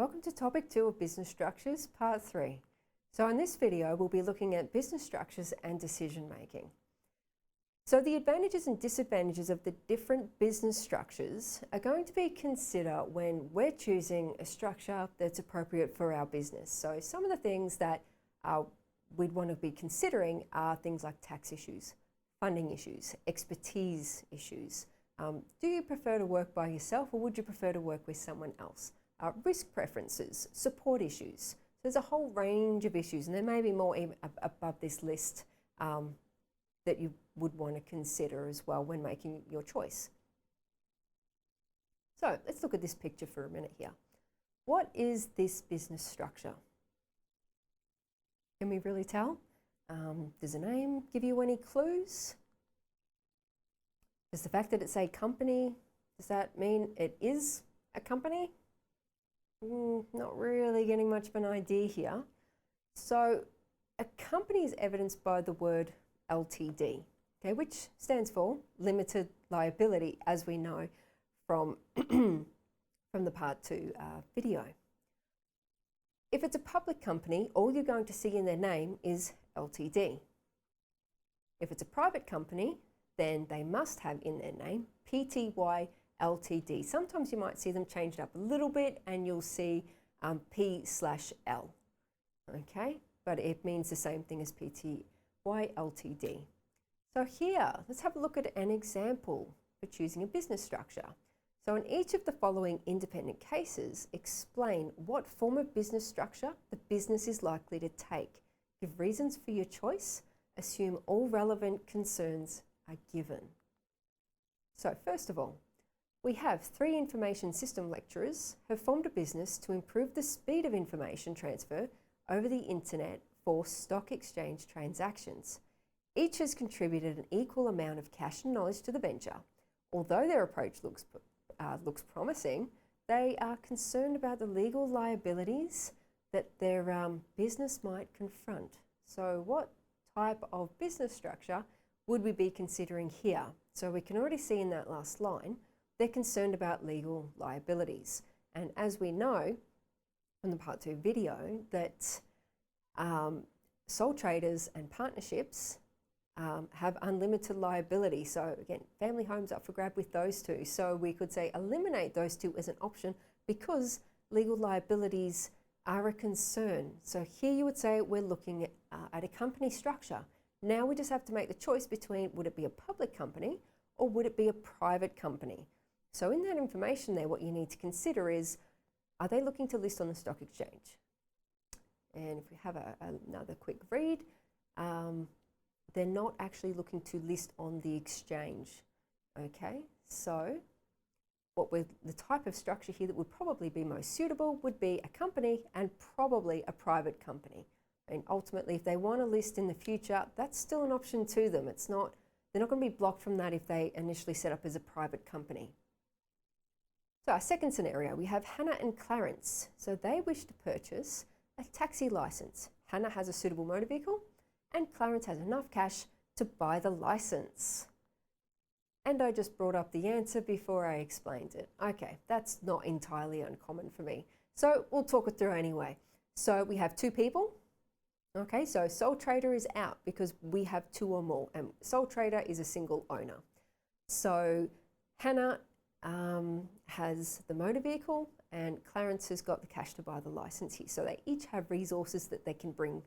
Welcome to topic 2 of business structures, part 3. So in this video, we'll be looking at business structures and decision making. So the advantages and disadvantages of the different business structures are going to be considered when we're choosing a structure that's appropriate for our business. So some of the things that we'd want to be considering are things like tax issues, funding issues, expertise issues. Do you prefer to work by yourself or would you prefer to work with someone else? Risk preferences, support issues. There's a whole range of issues, and there may be more even above this list that you would want to consider as well when making your choice. So let's look at this picture for a minute here. What is this business structure? Can we really tell? Does the name give you any clues? Does the fact that it's a company, does that mean it is a company? Not really getting much of an idea here. So a company is evidenced by the word LTD, okay, which stands for limited liability, as we know from, from the part 2 video. If it's a public company, all you're going to see in their name is LTD. If it's a private company, then they must have in their name Pty Ltd. Sometimes you might see them changed up a little bit and you'll see P/L, okay? But it means the same thing as Pty Ltd. So here, let's have a look at an example for choosing a business structure. So in each of the following independent cases, explain what form of business structure the business is likely to take. Give reasons for your choice. Assume all relevant concerns are given. So first of all, we have 3 information system lecturers who have formed a business to improve the speed of information transfer over the internet for stock exchange transactions. Each has contributed an equal amount of cash and knowledge to the venture. Although their approach looks promising, they are concerned about the legal liabilities that their business might confront. So what type of business structure would we be considering here? So we can already see in that last line, they're concerned about legal liabilities. And as we know from the part 2 video, that sole traders and partnerships have unlimited liability. So again, family homes up for grab with those two. So we could say eliminate those two as an option because legal liabilities are a concern. So here you would say we're looking at a company structure. Now we just have to make the choice between would it be a public company or would it be a private company? So in that information there, what you need to consider is, are they looking to list on the stock exchange? And if we have another quick read, they're not actually looking to list on the exchange. Okay, so the type of structure here that would probably be most suitable would be a company and probably a private company. And ultimately, if they want to list in the future, that's still an option to them. They're not going to be blocked from that if they initially set up as a private company. So our second scenario, we have Hannah and Clarence. So they wish to purchase a taxi license. Hannah has a suitable motor vehicle and Clarence has enough cash to buy the license. And I just brought up the answer before I explained it. Okay, that's not entirely uncommon for me. So we'll talk it through anyway. So we have 2 people. Okay, so sole trader is out because we have 2 or more and sole trader is a single owner. So Hannah has the motor vehicle and Clarence has got the cash to buy the license here. So they each have resources that they can bring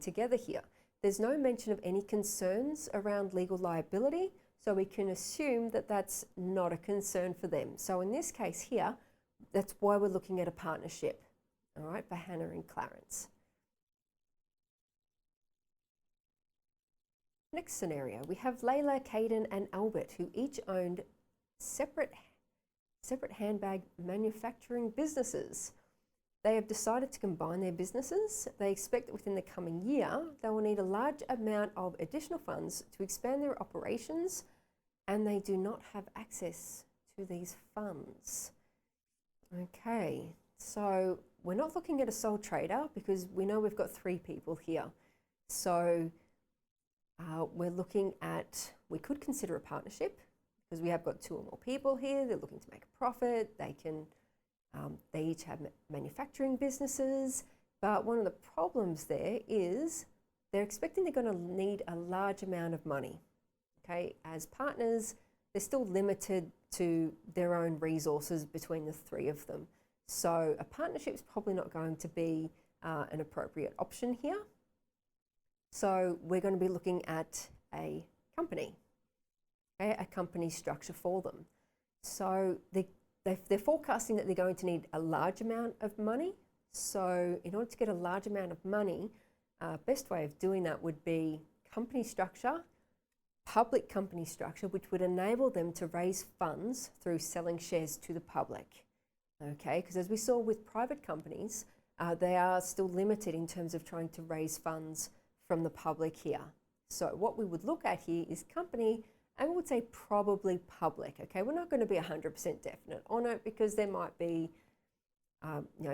together here. There's no mention of any concerns around legal liability, so we can assume that that's not a concern for them. So in this case here, that's why we're looking at a partnership, all right, for Hannah and Clarence. Next scenario, we have Layla, Caden and Albert, who each owned separate handbag manufacturing businesses. They have decided to combine their businesses. They expect that within the coming year, they will need a large amount of additional funds to expand their operations, and they do not have access to these funds. Okay, so we're not looking at a sole trader because we know we've got 3 people here. So we're looking at, we could consider a partnership because we have got 2 or more people here. They're looking to make a profit. They can They each have manufacturing businesses, but one of the problems there is they're expecting they're going to need a large amount of money. Okay, as partners, they're still limited to their own resources between the three of them. So a partnership is probably not going to be an appropriate option here. So we're going to be looking at a company, okay, a company structure for them. So they're forecasting that they're going to need a large amount of money. So in order to get a large amount of money, best way of doing that would be company structure, public company structure, which would enable them to raise funds through selling shares to the public. Okay, because as we saw with private companies, they are still limited in terms of trying to raise funds from the public here. So what we would look at here is company, and we would say probably public. Okay, we're not going to be 100% definite on it because there might be,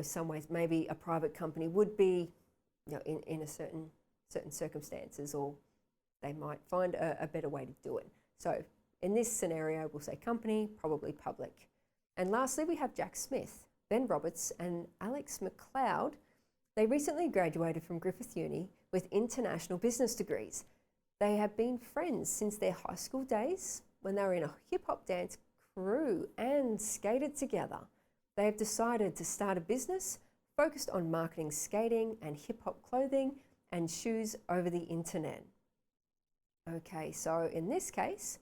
some ways maybe a private company would be, in a certain circumstances, or they might find a better way to do it. So in this scenario, we'll say company, probably public. And lastly, we have Jack Smith, Ben Roberts, and Alex McLeod. They recently graduated from Griffith Uni with international business degrees. They have been friends since their high school days when they were in a hip-hop dance crew and skated together. They have decided to start a business focused on marketing skating and hip-hop clothing and shoes over the internet. Okay, so in this case,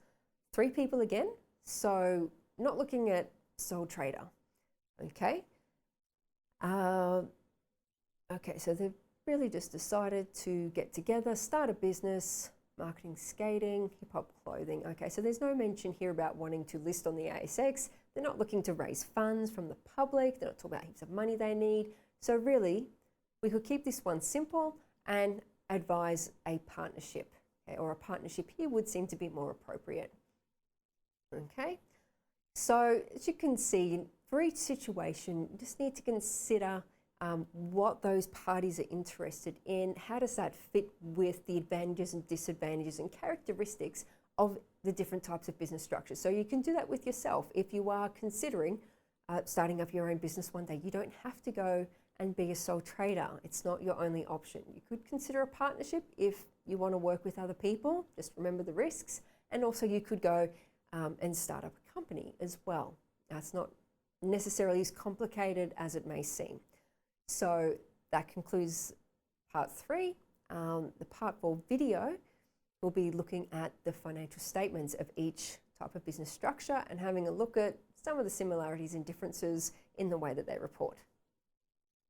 3 people again, so not looking at sole trader. Okay. Okay, so they've really just decided to get together, start a business, marketing skating, hip-hop clothing. Okay, so there's no mention here about wanting to list on the ASX. They're not looking to raise funds from the public. They're not talking about heaps of money they need. So really, we could keep this one simple and advise a partnership. Okay, or a partnership here would seem to be more appropriate. Okay, so as you can see, for each situation, you just need to consider what those parties are interested in. How does that fit with the advantages and disadvantages and characteristics of the different types of business structures? So you can do that with yourself. If you are considering starting up your own business one day, you don't have to go and be a sole trader. It's not your only option. You could consider a partnership if you want to work with other people. Just remember the risks. And also you could go and start up a company as well. It's not necessarily as complicated as it may seem. So that concludes part 3. The part 4 video will be looking at the financial statements of each type of business structure and having a look at some of the similarities and differences in the way that they report.